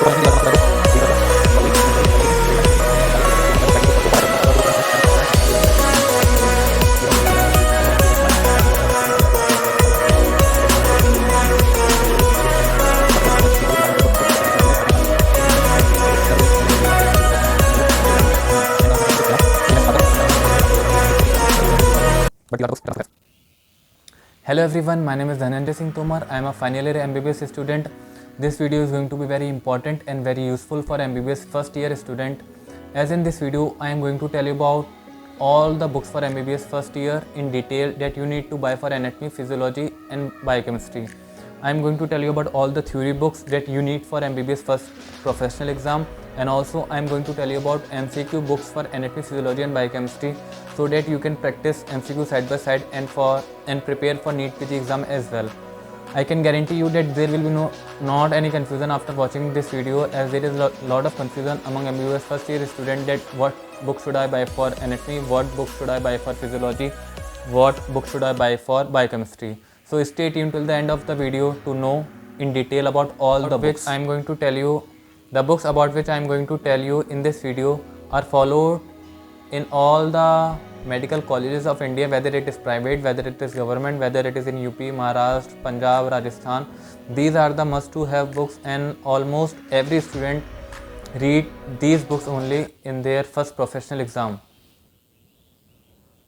Hello everyone, my name is Dhananjay Singh Tomar. I am a final year MBBS student. This video is going to be very important and very useful for MBBS first year student. As in this video, I am going to tell you about all the books for MBBS first year in detail that you need to buy for anatomy, physiology and biochemistry. I am going to tell you about all the theory books that you need for MBBS first professional exam, and also I am going to tell you about MCQ books for anatomy, physiology and biochemistry, so that you can practice MCQ side by side and prepare for NEET PG exam as well. I can guarantee you that there will be not any confusion after watching this video, as there is a lot of confusion among MBBS first year student that what book should I buy for anatomy, what book should I buy for physiology, what book should I buy for biochemistry. So stay tuned till the end of the video to know in detail about all the books I am going to tell you. The books about which I am going to tell you in this video are followed in all the medical colleges of India, whether it is private, whether it is government, whether it is in UP, Maharashtra, Punjab, Rajasthan. These are the must to have books, and almost every student read these books only in their first professional exam.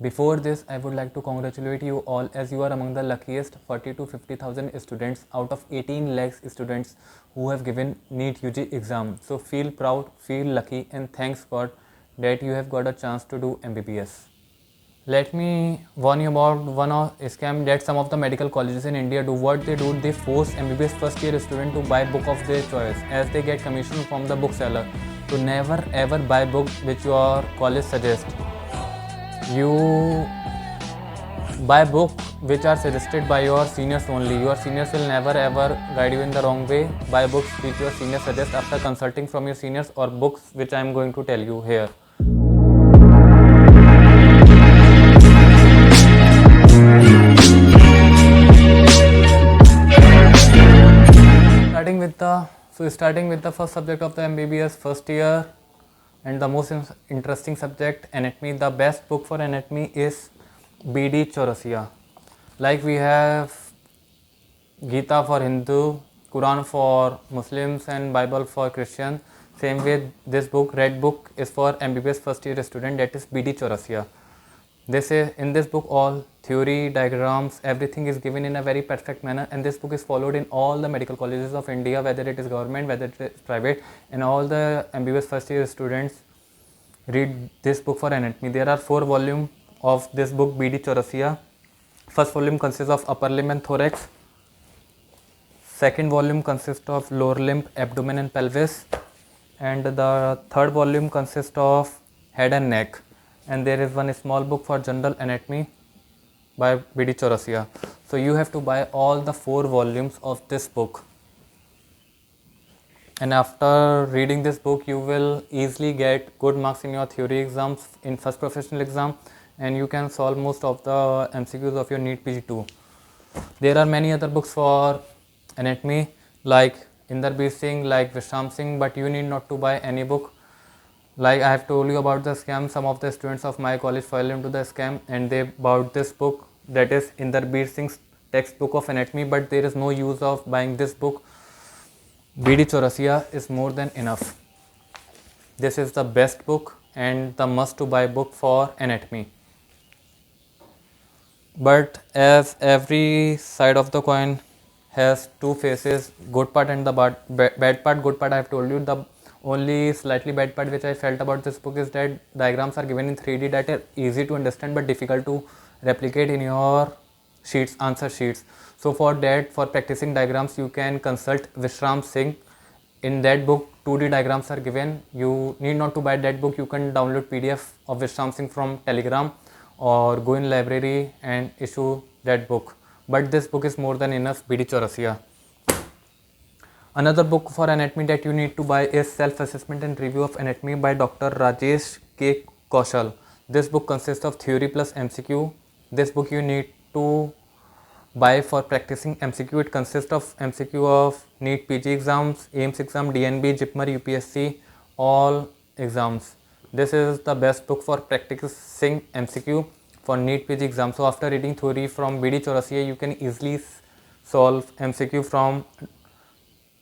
Before this, I would like to congratulate you all, as you are among the luckiest 40 to 50,000 students out of 18 lakhs students who have given NEET UG exam. So feel proud, feel lucky, and thanks God that you have got a chance to do MBBS. Let me warn you about one scam that some of the medical colleges in India do. What they do, they force MBBS first year student to buy book of their choice, as they get commission from the bookseller. To never ever buy book which your college suggests. You buy book which are suggested by your seniors only. Your seniors will never ever guide you in the wrong way. Buy books which your seniors suggest after consulting from your seniors, or books which I am going to tell you here. Starting with the first subject of the MBBS first year, and the most interesting subject, anatomy. The best book for anatomy is B.D. Chaurasia. Like we have Gita for Hindu, Quran for Muslims and Bible for Christians. Same way this book, red book, is for MBBS first year student, that is B.D. Chaurasia. In this book all theory, diagrams, everything is given in a very perfect manner, and this book is followed in all the medical colleges of India, whether it is government, whether it is private, and all the MBBS first year students read this book for anatomy. There are 4 volumes of this book, B.D. Chaurasia. First volume consists of upper limb and thorax. Second volume consists of lower limb, abdomen and pelvis. And the third volume consists of head and neck. And there is one small book for general anatomy by B.D. Chaurasia. So you have to buy all the 4 volumes of this book. And after reading this book, you will easily get good marks in your theory exams in first professional exam, and you can solve most of the MCQs of your NEET PG too. There are many other books for anatomy like Inderbir Singh, like Vishram Singh, but you need not to buy any book. Like I have told you about the scam, some of the students of my college fell into the scam and they bought this book, that is Inderbir Singh's textbook of anatomy, but there is no use of buying this book. B.D. Chaurasia is more than enough. This is the best book and the must to buy book for anatomy. But as every side of the coin has 2 faces, good part and the bad part. Good part I have told you. The only slightly bad part which I felt about this book is that diagrams are given in 3D that are easy to understand but difficult to replicate in your sheets, answer sheets. So for that, for practicing diagrams, you can consult Vishram Singh. In that book, 2D diagrams are given. You need not to buy that book. You can download PDF of Vishram Singh from Telegram or go in library and issue that book. But this book is more than enough, B.D. Chaurasia. Another book for anatomy that you need to buy is Self-Assessment and Review of Anatomy by Dr. Rajesh K. Kaushal. This book consists of theory plus MCQ. This book you need to buy for practicing MCQ. It consists of MCQ of NEET PG exams, AIMS exam, DNB, JIPMER, UPSC, all exams. This is the best book for practicing MCQ for NEET PG exam. So after reading theory from BD Chaurasia, you can easily solve MCQ from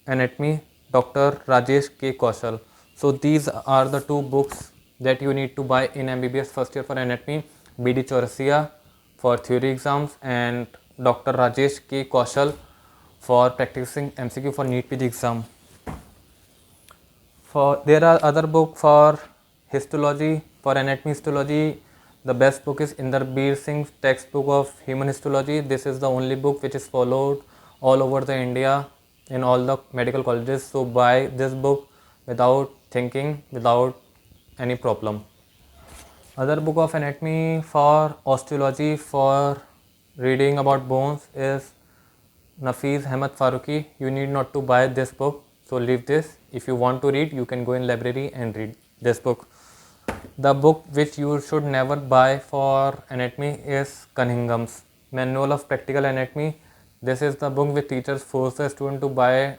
anatomy, Dr. Rajesh K. Kaushal. So these are the two books that you need to buy in MBBS first year for anatomy: BD Chaurasia for theory exams and Dr. Rajesh K. Kaushal for practicing MCQ for NEET PG exam. There are other book for histology, for anatomy histology. The best book is Inderbir Singh's textbook of human histology. This is the only book which is followed all over the India in all the medical colleges. So buy this book without thinking, without any problem. Other book of anatomy for osteology, for reading about bones, is Nafiz Ahmed Faruqi. You need not to buy this book, so leave this. If you want to read, you can go in library and read this book. The book which you should never buy for anatomy is Cunningham's Manual of Practical Anatomy. This is the book which teachers force the student to buy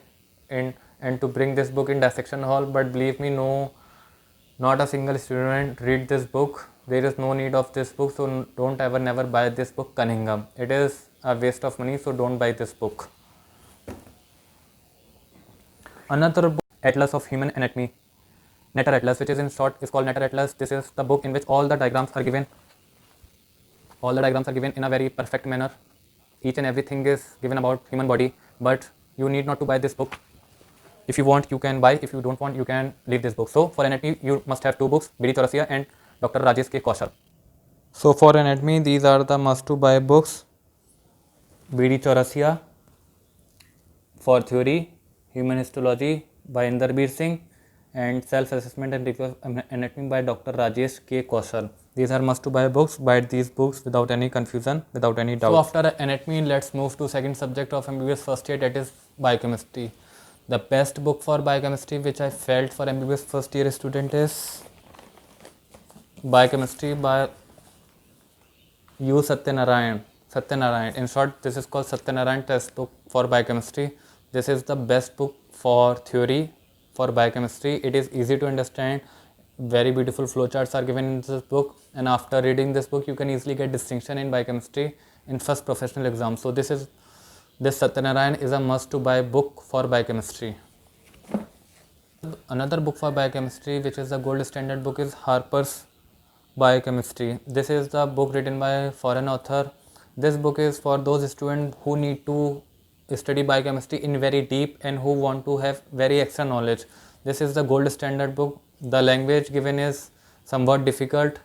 and to bring this book in dissection hall. But believe me, no, not a single student read this book. There is no need of this book, so don't ever never buy this book, Cunningham. It is a waste of money, so don't buy this book. Another book, Atlas of Human Anatomy, Netter Atlas, which is in short is called Netter Atlas. This is the book in which all the diagrams are given. All the diagrams are given in a very perfect manner. Each and everything is given about human body, but you need not to buy this book. If you want, you can buy. If you don't want, you can leave this book. So for anatomy, you must have two books, BD Chaurasia and Dr. Rajesh K. Kaushal. So for anatomy, these are the must to buy books: BD Chaurasia for theory, human histology by Inderbir Singh, and self-assessment and review of anatomy by Dr. Rajesh K. Kaushal. These are must to buy books. Buy these books without any confusion, without any doubt. So after anatomy, let's move to second subject of MBBS first year, that is biochemistry. The best book for biochemistry which I felt for MBBS first year student is Biochemistry by U. Satyanarayan. In short, this is called Satyanarayan test book for biochemistry. This is the best book for theory for biochemistry. It is easy to understand. Very beautiful flowcharts are given in this book, and after reading this book, you can easily get distinction in biochemistry in first professional exam. So this Satyanarayan is a must to buy book for biochemistry. Another book for biochemistry which is the gold standard book is Harper's Biochemistry. This is the book written by foreign author. This book is for those students who need to study biochemistry in very deep and who want to have very extra knowledge. This is the gold standard book. The language given is somewhat difficult,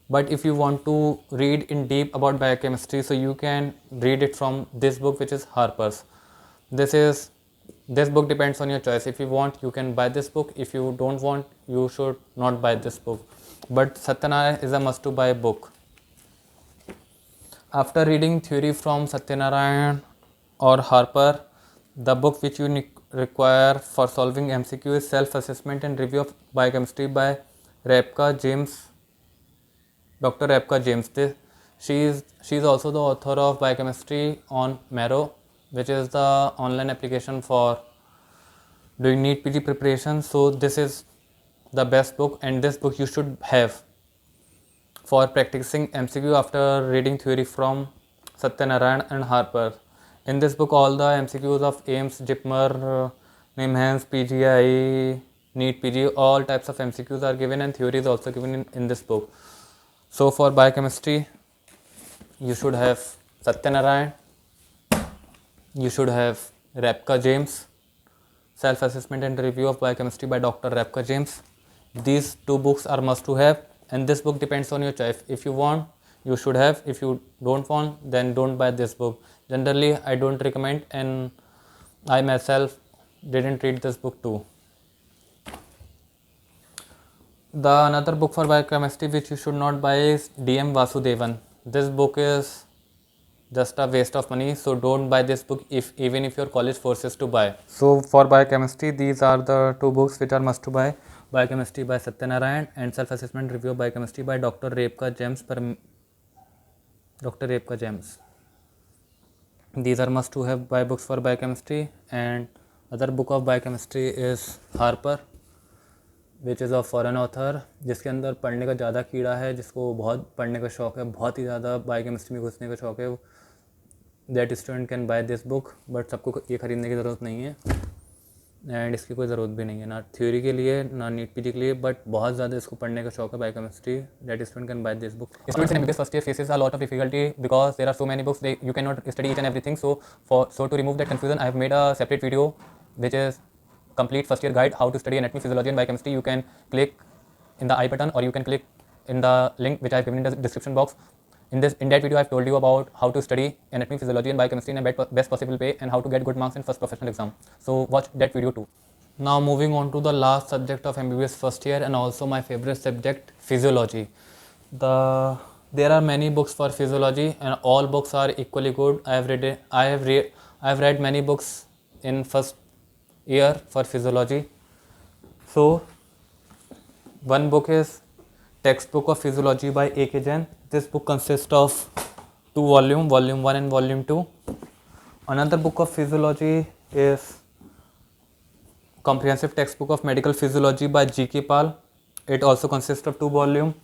but if you want to read in deep about biochemistry, so you can read it from this book which is Harper's. This book depends on your choice. If you want, you can buy this book. If you don't want, you should not buy this book. But Satyanarayan is a must to buy book. After reading theory from Satyanarayan or Harper, the book which you require for solving MCQ is Self-Assessment and Review of Biochemistry by Rebecca James. Dr. Rebecca James. She is also the author of Biochemistry on Marrow, which is the online application for doing NEET PG preparation. So this is the best book, and this book you should have for practicing MCQ after reading theory from Satyanarayan and Harper. In this book, all the MCQs of AIMS, JIPMER, NIMHANS, PGI, NEET PG, all types of MCQs are given, and theory is also given in this book. So for biochemistry, you should have Satyanarayan, you should have Rebecca James, Self-Assessment and Review of Biochemistry by Dr. Rebecca James. These two books are must to have, and this book depends on your choice. If you want, you should have. If you don't want, then don't buy this book. Generally, I don't recommend, and I myself didn't read this book too. The another book for biochemistry which you should not buy is DM Vasudevan. This book is just a waste of money, so don't buy this book even if your college forces to buy. So for biochemistry, these are the two books which are must to buy: Biochemistry by Satyanarayan and Self-Assessment Review of Biochemistry by Dr. Rebecca James. These are must to have books for biochemistry, and other book of biochemistry is Harper, which is a foreign author, जिसके अंदर पढ़ने का ज़्यादा कीड़ा है, जिसको बहुत पढ़ने का शौक़ है, बहुत ही ज़्यादा बायोकेमिस्ट्री में घुसने का शौक़ है, that student can buy this book, but सबको ये ख़रीदने की ज़रूरत नहीं है एंड इसकी कोई ज़रूरत भी नहीं है, ना थ्योरी के लिए ना नीट पीजी के लिए, बट बहुत ज़्यादा इसको पढ़ने का शौक है biochemistry, that student can buy this book. Students in MBBS first year faces a lot of difficulty because there are so many books, you cannot study each and everything. So to remove that confusion, I have made a separate video which is complete first year guide how to study anatomy, physiology and biochemistry. You can click in the I button or you can click in the link which I have given in the description box. In that video I have told you about how to study anatomy, physiology and biochemistry in a best possible way and how to get good marks in first professional exam. So watch that video too. Now moving on to the last subject of MBBS first year and also my favorite subject, physiology. There are many books for physiology and all books are equally good. I have read many books in first year for physiology. So one book is Textbook of Physiology by A.K. Jain. This book consists of 2 volumes, volume 1 and volume 2. Another book of physiology is Comprehensive Textbook of Medical Physiology by G.K. Pal. It also consists of 2 volumes.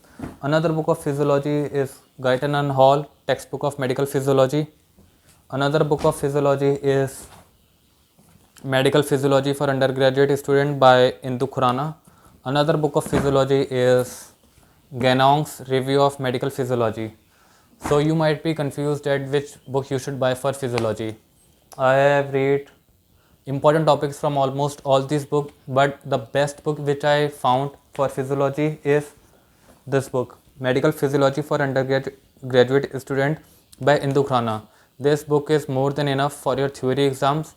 Another book of physiology is Guyton and Hall, Textbook of Medical Physiology. Another book of physiology is Medical Physiology for Undergraduate Student by Indu Khurana. Another book of physiology is Ganong's Review of Medical Physiology. So you might be confused at which book you should buy for physiology. I have read important topics from almost all these books, but the best book which I found for physiology is this book, Medical Physiology for Undergraduate Student by Indu Khurana. This book is more than enough for your theory exams.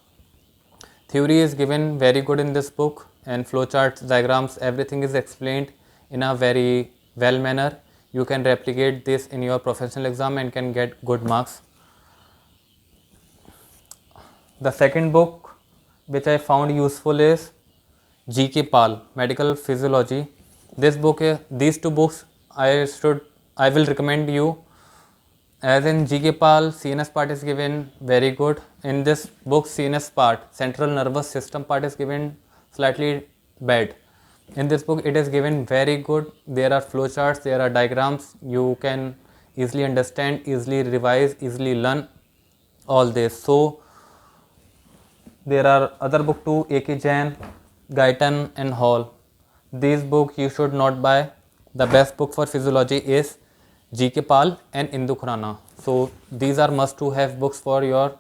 Theory is given very good in this book and flowcharts, diagrams, everything is explained in a very well manner. You can replicate this in your professional exam and can get good marks. The second book which I found useful is G.K. Pal, Medical Physiology. These 2 books I will recommend you. As in G.K. Pal, CNS part is given very good. In this book, CNS part, Central Nervous System part is given slightly bad. In this book, it is given very good. There are flowcharts, there are diagrams. You can easily understand, easily revise, easily learn all this. So there are other book too, A.K. Jain, Guyton and Hall. These books you should not buy. The best book for physiology is G.K. Pal and Indu Khurana. So these are must to have books for your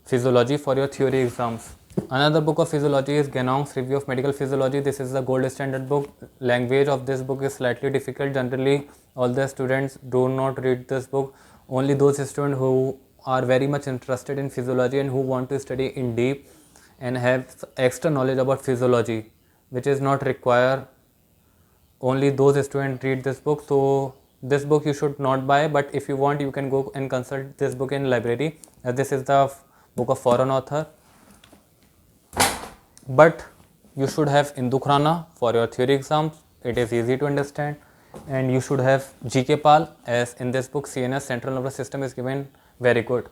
physiology, for your theory exams. Another book of physiology is Ganong's Review of Medical Physiology. This is the gold standard book. Language of this book is slightly difficult. Generally all the students do not read this book. Only those students who are very much interested in physiology and who want to study in deep and have extra knowledge about physiology, which is not required, only those students read this book. So this book you should not buy, but if you want you can go and consult this book in library, as this is the book of foreign author. But you should have Indu Khurana for your theory exams, it is easy to understand, and you should have G.K. Pal, as in this book CNS, Central Nervous System, is given very good.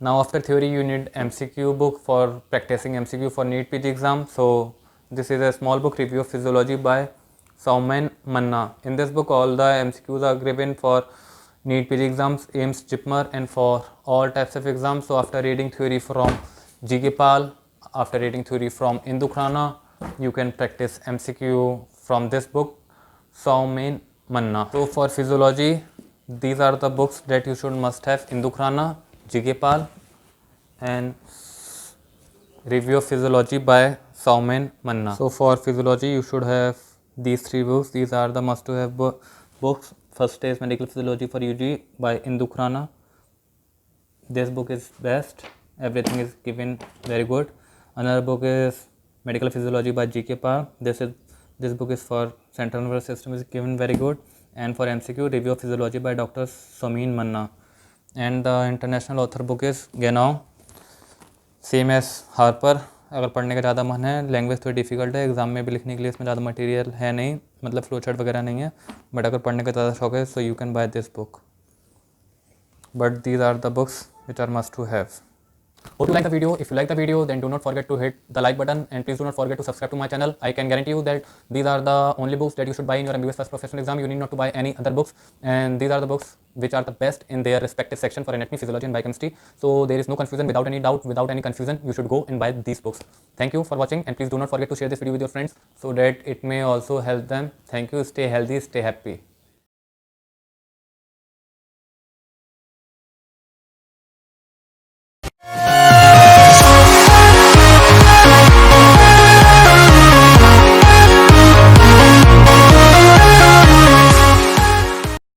Now after theory you need MCQ book for practicing MCQ for NEET PG exam. So this is a small book, Review of Physiology by Saumen Manna. In this book all the MCQs are given for NEET PG exams, AIIMS, JIPMER and for all types of exams. So after reading theory from G.K. Pal, after reading theory from Indu Khurana, you can practice MCQ from this book, Saumen Manna. So for physiology, these are the books that you should must have: Indu Khurana, G.K. Pal and Review of Physiology by Saumen Manna. So for physiology you should have these 3 books. These are the must to have books. First is Medical Physiology for UG by Indu Khurana. This book is best, everything is given very good. Another book is Medical Physiology by G.K. Pal. This book is for Central Nervous System, is given very good. And for MCQ, Review of Physiology by Dr. Saumen Manna. And the international author book is Ganong, same S Harper. अगर पढ़ने का ज़्यादा मन है, language थोड़ी difficult है, exam में भी लिखने के लिए इसमें ज़्यादा मटेरियल है नहीं, मतलब फ्लो चार्ट वगैरह नहीं है, बट अगर पढ़ने का ज़्यादा शौक है so you can buy this book. But these are the books which are must to have. Hope you like the video. If you like the video, then do not forget to hit the like button, and please do not forget to subscribe to my channel. I can guarantee you that these are the only books that you should buy in your MBBS first professional exam. You need not to buy any other books, and these are the books which are the best in their respective section for anatomy, physiology and biochemistry. So there is no confusion. Without any doubt, without any confusion, you should go and buy these books. Thank you for watching, and please do not forget to share this video with your friends so that it may also help them. Thank you. Stay healthy, stay happy.